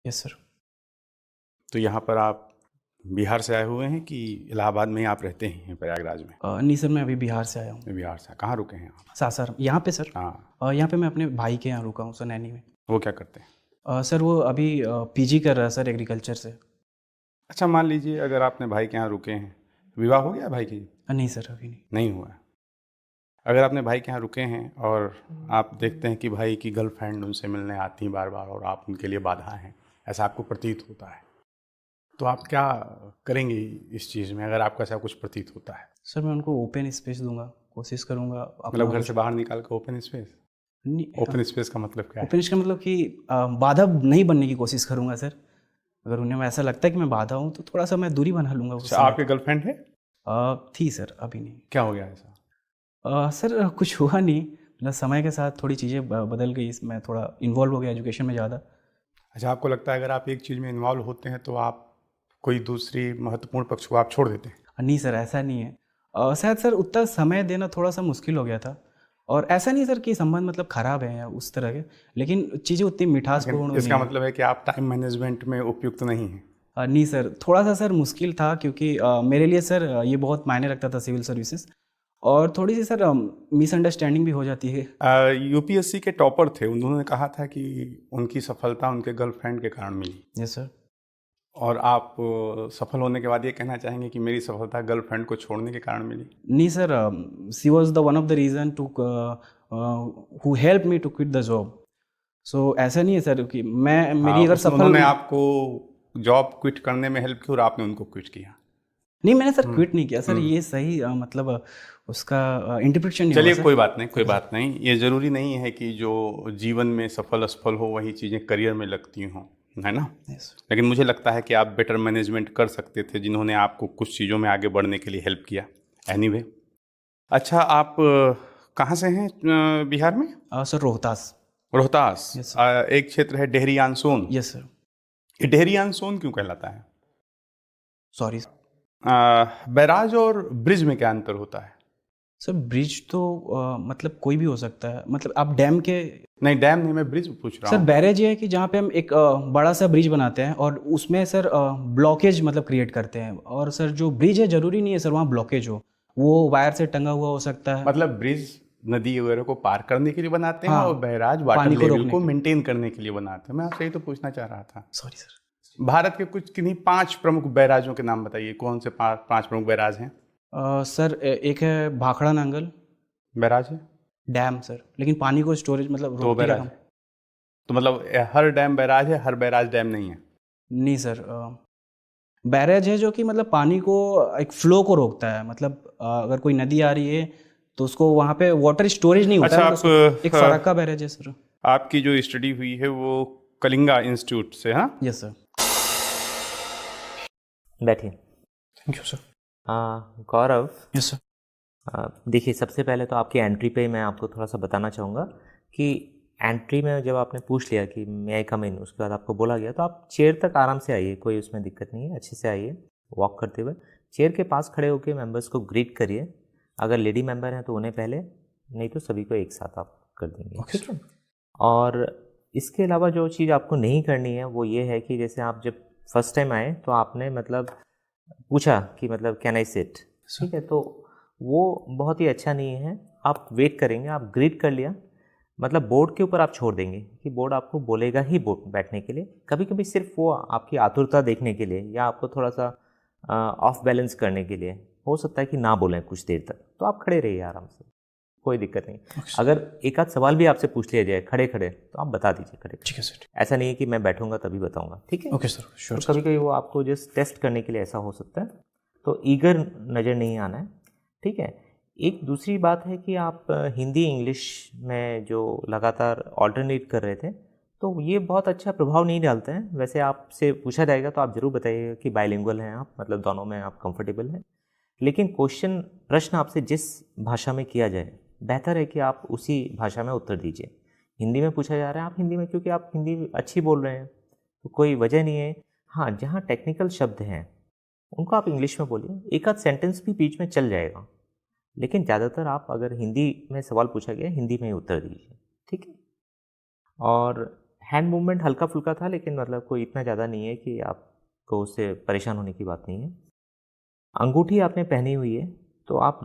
Yes sir. तो यहाँ पर आप बिहार से आए हुए हैं कि इलाहाबाद में ही आप रहते हैं, प्रयागराज में? नहीं सर, मैं अभी बिहार से आया हूँ। बिहार से कहाँ रुके हैं आप? सासाराम यहाँ पे सर। हाँ। यहाँ पे मैं अपने भाई के यहाँ रुका हूँ सर, नैनी में। वो क्या करते हैं? सर वो अभी पीजी कर रहा है सर, एग्रीकल्चर से। अच्छा, मान लीजिए अगर आपने भाई के यहाँ रुके हैं, विवाह हो गया भाई की? नहीं सर, अभी नहीं। नहीं हुआ है। अगर अपने भाई के यहाँ रुके हैं और आप देखते हैं कि भाई की गर्लफ्रेंड उनसे मिलने आती हैं बार बार और आप उनके लिए बाधा हैं, ऐसा आपको प्रतीत होता है, तो आप क्या करेंगे इस चीज़ में, अगर आपको ऐसा कुछ प्रतीत होता है? सर मैं उनको ओपन स्पेस दूंगा, कोशिश करूंगा अपना मतलब घर कुछ। से बाहर निकाल कर ओपन स्पेस? नहीं, ओपन स्पेस का मतलब क्या है? ओपन का मतलब कि बाधा नहीं बनने की कोशिश करूंगा सर। अगर उन्हें ऐसा लगता है कि मैं बाधा हूँ तो थोड़ा सा मैं दूरी बना लूंगा उस अच्छा, समय। आपकी गर्लफ्रेंड है? थी सर, अभी नहीं। क्या हो गया ऐसा? सर कुछ हुआ नहीं, मतलब समय के साथ थोड़ी चीज़ें बदल गई, इसमें थोड़ा इन्वॉल्व हो गया एजुकेशन में ज़्यादा। अच्छा, आपको लगता है अगर आप एक चीज़ में इन्वॉल्व होते हैं तो आप कोई दूसरी महत्वपूर्ण पक्ष को आप छोड़ देते हैं? नहीं सर, ऐसा नहीं है। शायद सर उतना समय देना थोड़ा सा मुश्किल हो गया था। और ऐसा नहीं सर कि संबंध मतलब खराब है या उस तरह के, लेकिन चीज़ें उतनी मिठासपूर्ण लेकिन नहीं इसका है। मतलब है कि आप टाइम मैनेजमेंट में उपयुक्त नहीं हैं? नहीं सर, थोड़ा सा सर मुश्किल था, क्योंकि मेरे लिए सर ये बहुत मायने रखता था सिविल सर्विसेज। और थोड़ी सी सर मिसअंडरस्टैंडिंग भी हो जाती है। यूपीएससी के टॉपर थे, उन्होंने कहा था कि उनकी सफलता उनके गर्लफ्रेंड के कारण मिली, यस सर। और आप सफल होने के बाद ये कहना चाहेंगे कि मेरी सफलता गर्लफ्रेंड को छोड़ने के कारण मिली? नहीं sir, she was the one of the reason to who help me to quit the job. So ऐसा नहीं है सर कि मैं हाँ, मेरी अगर उसने सफल। उन्होंने आपको जॉब क्विट करने में हेल्प की और आपने उनको क्विट किया? नहीं, मैंने सर क्विट नहीं किया सर, ये सही मतलब उसका इंटरप्रिटेशन नहीं होगा चलिए, सर। कोई बात नहीं, कोई बात नहीं। ये ज़रूरी नहीं है कि जो जीवन में सफल असफल हो वही चीज़ें करियर में लगती हों, है ना? यस। लेकिन मुझे लगता है कि आप बेटर मैनेजमेंट कर सकते थे, जिन्होंने आपको कुछ चीज़ों में आगे बढ़ने के लिए हेल्प किया। एनीवे, अच्छा, आप कहाँ से हैं बिहार में? Sir Rohtas. Rohtas. Yes sir. एक क्षेत्र है Dehri on Son. Yes sir. ये डेहरी ऑन सोन क्यों कहलाता है? सॉरी। बैराज और ब्रिज में क्या अंतर होता है? सर ब्रिज तो मतलब कोई भी हो सकता है, मतलब आप डैम के। नहीं, डैम नहीं, मैं ब्रिज पूछ रहा सर हूँ। बैरेज ये है कि जहाँ पे हम एक बड़ा सा ब्रिज बनाते हैं और उसमें सर ब्लॉकेज मतलब क्रिएट करते हैं। और सर जो ब्रिज है जरूरी नहीं है सर वहाँ ब्लॉकेज हो, वो वायर से टंगा हुआ हो सकता है। मतलब ब्रिज नदी वगैरह को पार करने के लिए बनाते हैं हाँ, और बैराज वाटर पानी को लेवल रोकने को के लिए। मेंटेन करने के लिए बनाते हैं। मैं आपसे यही तो पूछना चाह रहा था। Sorry sir. भारत के कुछ किन्हीं 5 प्रमुख बैराजों के नाम बताइए। कौन से 5 प्रमुख बैराज हैं? सर एक है भाखड़ा नांगल बैराज है? डैम सर, लेकिन पानी को स्टोरेज मतलब 2 रोकने का बैराज काम। है? तो मतलब हर डैम बैराज है, हर बैराज डैम नहीं है? नहीं सर, बैरेज है जो कि मतलब पानी को एक फ्लो को रोकता है, मतलब अगर कोई नदी आ रही है तो उसको वहाँ पे वाटर स्टोरेज नहीं होता अच्छा, है, मतलब आप एक फराक्का बैरेज है सर। आपकी जो स्टडी हुई है वो कलिंगा इंस्टीट्यूट से? हाँ, यस सर। बैठिए। Thank you sir. Gaurav, yes sir. देखिए, सबसे पहले तो आपकी एंट्री पे मैं आपको थोड़ा सा बताना चाहूँगा कि एंट्री में जब आपने पूछ लिया कि मे आई कम इन, उसके बाद आपको बोला गया तो आप चेयर तक आराम से आइए, कोई उसमें दिक्कत नहीं है, अच्छे से आइए वॉक करते हुए। चेयर के पास खड़े होकर मेंबर्स को ग्रीट करिए। अगर लेडी मेंबर हैं तो उन्हें पहले, नहीं तो सभी को एक साथ आप कर देंगे। Okay sir. और इसके अलावा जो चीज़ आपको नहीं करनी है वो ये है कि जैसे आप जब फर्स्ट टाइम आए तो आपने मतलब पूछा कि मतलब कैन आई सिट, ठीक है, तो वो बहुत ही अच्छा नहीं है। आप वेट करेंगे, आप ग्रीट कर लिया, मतलब बोर्ड के ऊपर आप छोड़ देंगे कि बोर्ड आपको बोलेगा ही बैठने के लिए। कभी कभी सिर्फ वो आपकी आतुरता देखने के लिए या आपको थोड़ा सा ऑफ बैलेंस करने के लिए हो सकता है कि ना बोलें कुछ देर तक, तो आप खड़े रहिए आराम से, कोई दिक्कत नहीं। अगर एक आध सवाल भी आपसे पूछ लिया जाए खड़े खड़े तो आप बता दीजिए खड़े। ठीक है सर। ऐसा नहीं है कि मैं बैठूंगा तभी बताऊंगा, ठीक है? Okay sir, sure. तो कभी कभी वो आपको जस्ट टेस्ट करने के लिए ऐसा हो सकता है, तो ईगर नज़र नहीं आना है, ठीक है? एक दूसरी बात है कि आप हिंदी इंग्लिश में जो लगातार ऑल्टरनेट कर रहे थे, तो ये बहुत अच्छा प्रभाव नहीं डालते हैं। वैसे आपसे पूछा जाएगा तो आप ज़रूर बताइएगा कि बाइलिंगुअल हैं आप, मतलब दोनों में आप कंफर्टेबल हैं। लेकिन प्रश्न आपसे जिस भाषा में किया जाए, बेहतर है कि आप उसी भाषा में उत्तर दीजिए। हिंदी में पूछा जा रहा है आप हिंदी में, क्योंकि आप हिंदी अच्छी बोल रहे हैं तो कोई वजह नहीं है। हाँ, जहाँ टेक्निकल शब्द हैं उनको आप इंग्लिश में बोलिए, एक आध सेंटेंस भी बीच में चल जाएगा, लेकिन ज़्यादातर आप अगर हिंदी में सवाल पूछा गया हिंदी में ही उत्तर दीजिए, ठीक है? और हैंड मूवमेंट हल्का फुल्का था, लेकिन मतलब कोई इतना ज़्यादा नहीं है कि आपको उससे परेशान होने की बात नहीं है। अंगूठी आपने पहनी हुई है, तो आप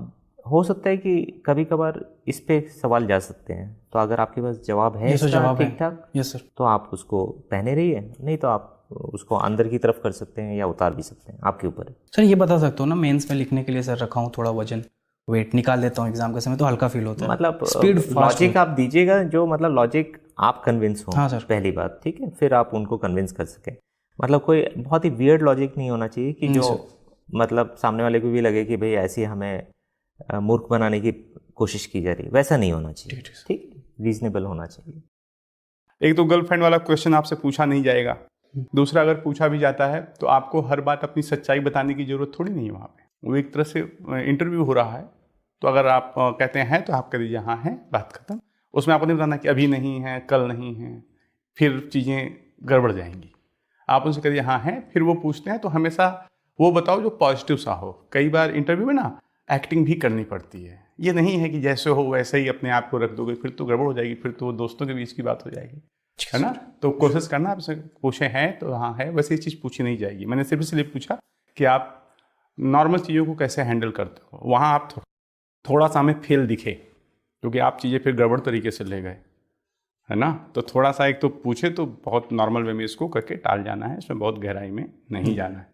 हो सकता है कि कभी कभार इस पे सवाल जा सकते हैं, तो अगर आपके पास जवाब है ये सर इसका जवाब है। ठीक ठाक, यस सर। तो आप उसको पहने रहिए, नहीं तो आप उसको अंदर की तरफ कर सकते हैं या उतार भी सकते हैं, आपके ऊपर है। सर ये बता सकते हो ना, मेंस में लिखने के लिए सर रखा हूँ थोड़ा वजन, वेट निकाल लेता हूँ एग्जाम के समय तो हल्का फील होता है। मतलब स्पीड फास्ट लॉजिक आप दीजिएगा, जो मतलब लॉजिक आप कन्विंस हो। हाँ सर। पहली बात, ठीक है, फिर आप उनको कन्विंस कर सकें। मतलब कोई बहुत ही वियर्ड लॉजिक नहीं होना चाहिए कि जो मतलब सामने वाले को भी लगे कि भाई ऐसी हमें मूर्ख बनाने की कोशिश की जा रही है, वैसा नहीं होना चाहिए। ठीक, रीजनेबल होना चाहिए। एक तो गर्लफ्रेंड वाला क्वेश्चन आपसे पूछा नहीं जाएगा, दूसरा अगर पूछा भी जाता है तो आपको हर बात अपनी सच्चाई बताने की जरूरत थोड़ी नहीं है। वहाँ पे वो एक तरह से इंटरव्यू हो रहा है, तो अगर आप कहते हैं तो आप कह दीजिए हाँ है, बात खत्म। उसमें आपको नहीं बताना कि अभी नहीं है, कल नहीं है, फिर चीज़ें गड़बड़ जाएंगी। आप उनसे कह दीजिए हाँ है, फिर वो पूछते हैं तो हमेशा वो बताओ जो पॉजिटिव सा हो। कई बार इंटरव्यू में ना एक्टिंग भी करनी पड़ती है, ये नहीं है कि जैसे हो वैसे ही अपने आप को रख दोगे, फिर तो गड़बड़ हो जाएगी, फिर तो दोस्तों के बीच की बात हो जाएगी, है ना। तो कोशिश करना, आपसे पूछे हैं तो हाँ है, वैसे ये चीज़ पूछी नहीं जाएगी। मैंने सिर्फ इसलिए पूछा कि आप नॉर्मल चीज़ों को कैसे हैंडल करते हो। वहाँ आप थोड़ा सा हमें फेल दिखे, क्योंकि आप चीज़ें फिर गड़बड़ तरीके से ले गए, है ना। तो थोड़ा सा एक तो पूछे तो बहुत नॉर्मल वे में इसको करके टाल जाना है, इसमें बहुत गहराई में नहीं जाना है।